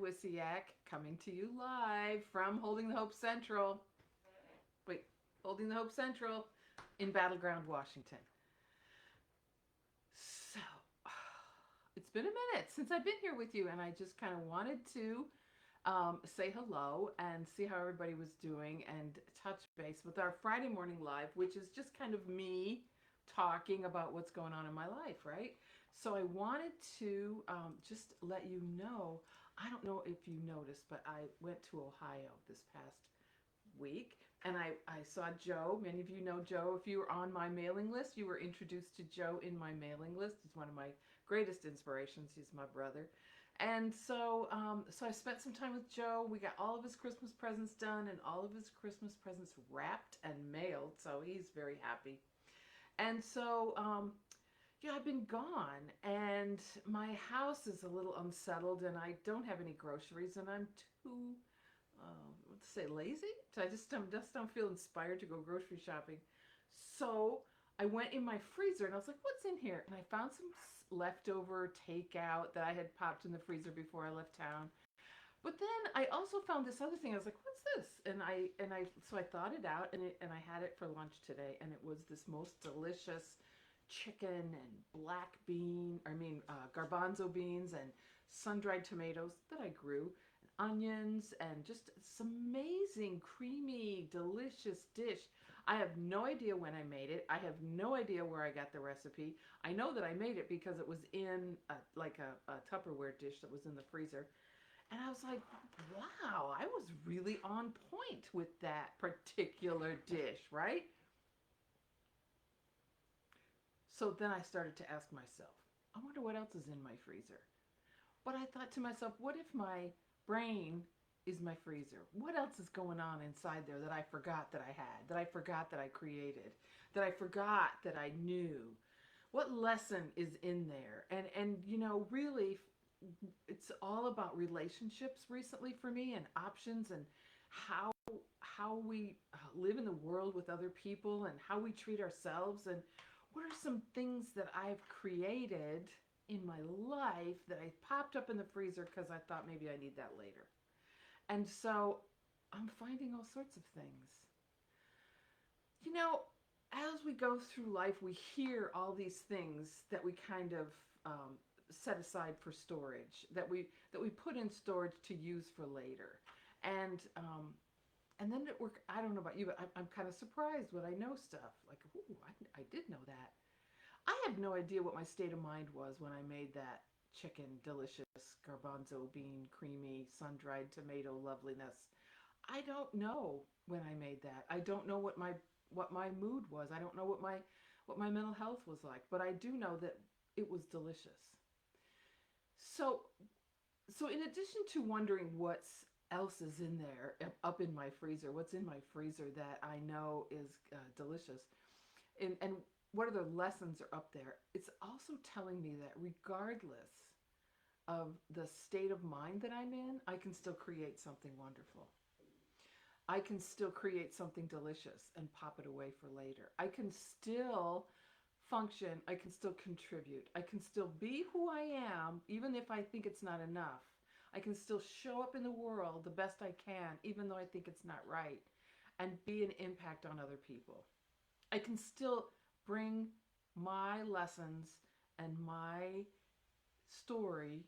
Wisiak, coming to you live from Holding the Hope Central. Wait, Holding the Hope Central in Battleground, Washington. So, it's been a minute since I've been here with you, and I just kind of wanted to say hello and see how everybody was doing and touch base with our Friday morning live, which is just kind of me talking about what's going on in my life, right? So I wanted to just let you know. I don't know if you noticed, but I went to Ohio this past week and I saw Joe. Many of you know Joe. If you were on my mailing list, you were introduced to Joe in my mailing list. He's one of my greatest inspirations. He's my brother. And so I spent some time with Joe. We got all of his Christmas presents done and all of his Christmas presents wrapped and mailed. So he's very happy. And yeah, I've been gone, and my house is a little unsettled, and I don't have any groceries, and I'm too, let's say, lazy. So I just don't feel inspired to go grocery shopping. So I went in my freezer, and I was like, "What's in here?" And I found some leftover takeout that I had popped in the freezer before I left town. But then I also found this other thing. I was like, "What's this?" So I thought it out, and I had it for lunch today, and it was this most delicious chicken and garbanzo beans and sun-dried tomatoes that I grew, and onions, and just some amazing, creamy, delicious dish. I have no idea when I made it. I have no idea where I got the recipe. I know that I made it because it was in a Tupperware dish that was in the freezer. And I was like, wow, I was really on point with that particular dish, right? So then I started to ask myself, I wonder what else is in my freezer. But I thought to myself, what if my brain is my freezer? What else is going on inside there that I forgot that I had, that I forgot that I created, that I forgot that I knew? What lesson is in there? And really, it's all about relationships recently for me, and options, and how how we live in the world with other people, and how we treat ourselves, and what are some things that I've created in my life that I popped up in the freezer because I thought maybe I need that later. And so I'm finding all sorts of things. You know, as we go through life, we hear all these things that we kind of set aside for storage, that we put in storage to use for later, and and then at work, I don't know about you, but I'm kind of surprised when I know stuff like, ooh, I did know that. I have no idea what my state of mind was when I made that chicken delicious garbanzo bean creamy sun-dried tomato loveliness. I don't know when I made that. I don't know what my mood was. I don't know what my mental health was like, but I do know that it was delicious. So so in addition to wondering what's else is in there up in my freezer, what's in my freezer that I know is delicious, and what other lessons are up there, it's also telling me that regardless of the state of mind that I'm in, I can still create something wonderful. I can still create something delicious and pop it away for later. I can still function. I can still contribute. I can still be who I am, even if I think it's not enough. I can still show up in the world the best I can, even though I think it's not right, and be an impact on other people. I can still bring my lessons and my story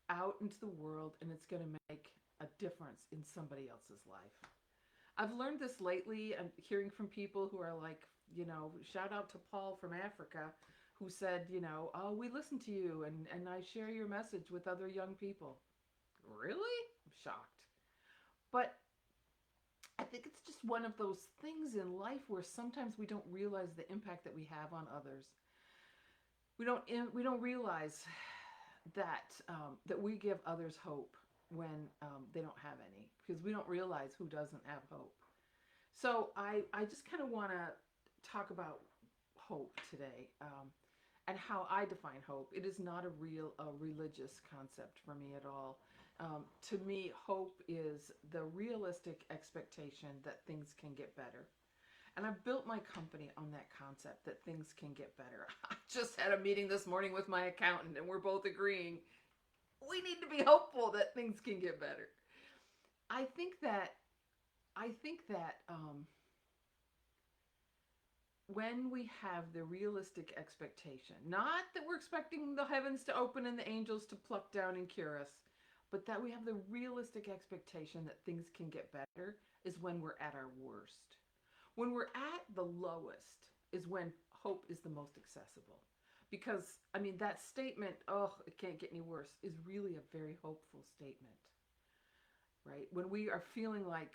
out into the world, and it's going to make a difference in somebody else's life. I've learned this lately. I'm hearing from people who are like, shout out to Paul from Africa, who said, oh, we listen to you, and I share your message with other young people. Really? I'm shocked. But I think it's just one of those things in life where sometimes we don't realize the impact that we have on others. We don't realize that we give others hope when they don't have any, because we don't realize who doesn't have hope. So I just kind of want to talk about hope today, and how I define hope. It is not a religious concept for me at all. To me, hope is the realistic expectation that things can get better. And I've built my company on that concept that things can get better. I just had a meeting this morning with my accountant, and we're both agreeing We need to be hopeful that things can get better. I think that I think that when we have the realistic expectation, not that we're expecting the heavens to open and the angels to pluck down and cure us, but that we have the realistic expectation that things can get better, is when we're at our worst. When we're at the lowest is when hope is the most accessible. Because, I mean, that statement, oh, it can't get any worse, is really a very hopeful statement, right? When we are feeling like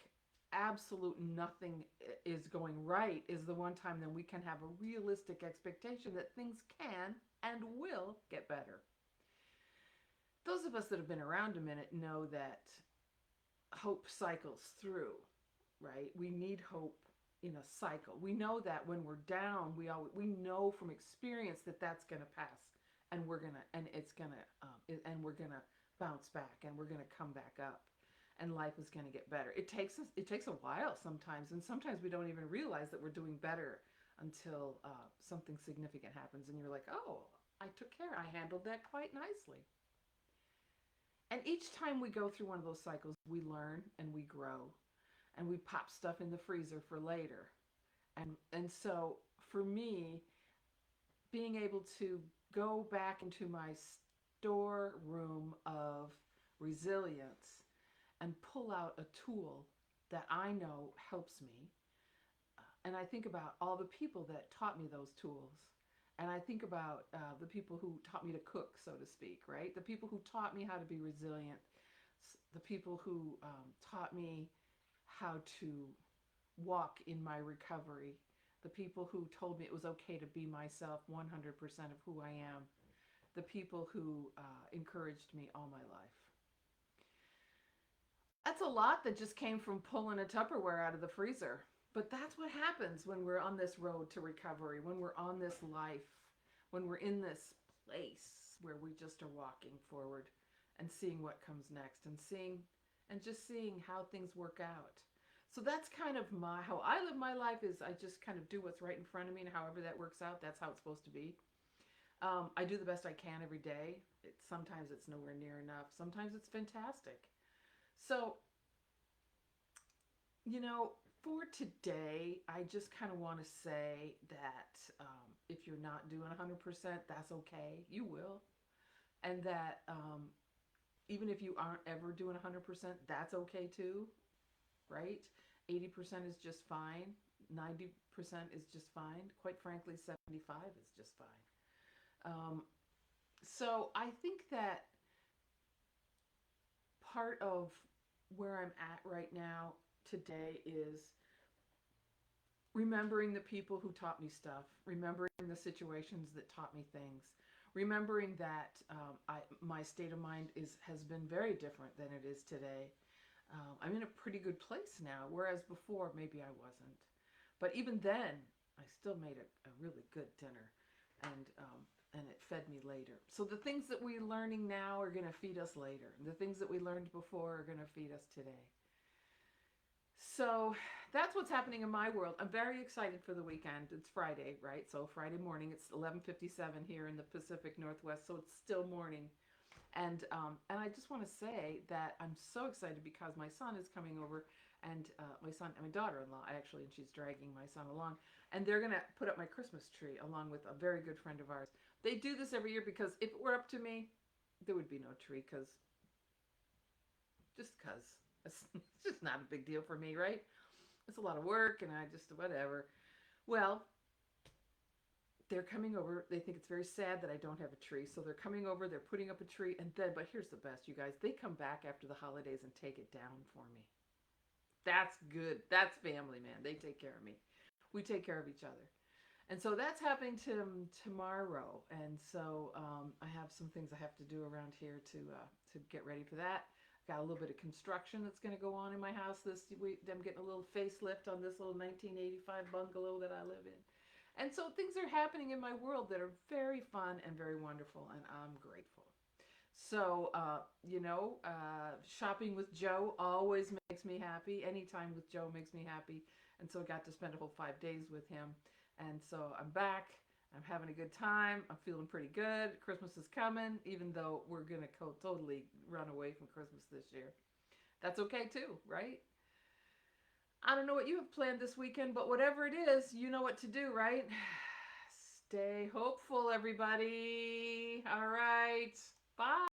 absolute nothing is going right, is the one time then we can have a realistic expectation that things can and will get better. Those of us that have been around a minute know that hope cycles through, right? We need hope in a cycle. We know that when we're down, we know from experience that that's going to pass, and it's gonna and we're gonna bounce back, and we're gonna come back up, and life is going to get better. It takes a while sometimes, and sometimes we don't even realize that we're doing better until something significant happens, and you're like, oh, I took care, I handled that quite nicely. And each time we go through one of those cycles, we learn and we grow, and we pop stuff in the freezer for later. And so for me, being able to go back into my storeroom of resilience and pull out a tool that I know helps me. And I think about all the people that taught me those tools. And I think about the people who taught me to cook, so to speak, right? The people who taught me how to be resilient, the people who taught me how to walk in my recovery, the people who told me it was okay to be myself 100% of who I am, the people who encouraged me all my life. That's a lot that just came from pulling a Tupperware out of the freezer. But that's what happens when we're on this road to recovery, when we're on this life, when we're in this place where we just are walking forward and seeing what comes next, and just seeing how things work out. So that's kind of how I live my life, is I just kind of do what's right in front of me, and however that works out, that's how it's supposed to be. I do the best I can every day. Sometimes it's nowhere near enough. Sometimes it's fantastic. So, you know, for today, I just kind of want to say that if you're not doing 100%, that's okay. You will. And that even if you aren't ever doing 100%, that's okay too, right? 80% is just fine. 90% is just fine. Quite frankly, 75 is just fine. So I think that part of where I'm at right now today is remembering the people who taught me stuff, remembering the situations that taught me things, remembering that my state of mind has been very different than it is today. I'm in a pretty good place now, whereas before maybe I wasn't. But even then, I still made a really good dinner, and it fed me later. So the things that we're learning now are going to feed us later. And the things that we learned before are going to feed us today. So that's what's happening in my world. I'm very excited for the weekend. It's Friday, right? So Friday morning, it's 11:57 here in the Pacific Northwest, so it's still morning. And I just want to say that I'm so excited because my son is coming over, and my daughter-in-law actually, and she's dragging my son along, and they're gonna put up my Christmas tree along with a very good friend of ours. They do this every year because if it were up to me, there would be no tree, because it's just not a big deal for me, right? It's a lot of work, and I just whatever. Well, they're coming over. They think it's very sad that I don't have a tree. So they're coming over, they're putting up a tree, and then, but here's the best, you guys. They come back after the holidays and take it down for me. That's good. That's family, man. They take care of me. We take care of each other. And so that's happening tomorrow. And so I have some things I have to do around here to get ready for that. Got a little bit of construction that's going to go on in my house this week. I'm getting a little facelift on this little 1985 bungalow that I live in. And so things are happening in my world that are very fun and very wonderful, and I'm grateful. So, shopping with Joe always makes me happy. Anytime with Joe makes me happy. And so I got to spend a whole 5 days with him. And so I'm back. I'm having a good time. I'm feeling pretty good. Christmas is coming, even though we're going to totally run away from Christmas this year. That's okay too, right? I don't know what you have planned this weekend, but whatever it is, you know what to do, right? Stay hopeful, everybody. All right. Bye.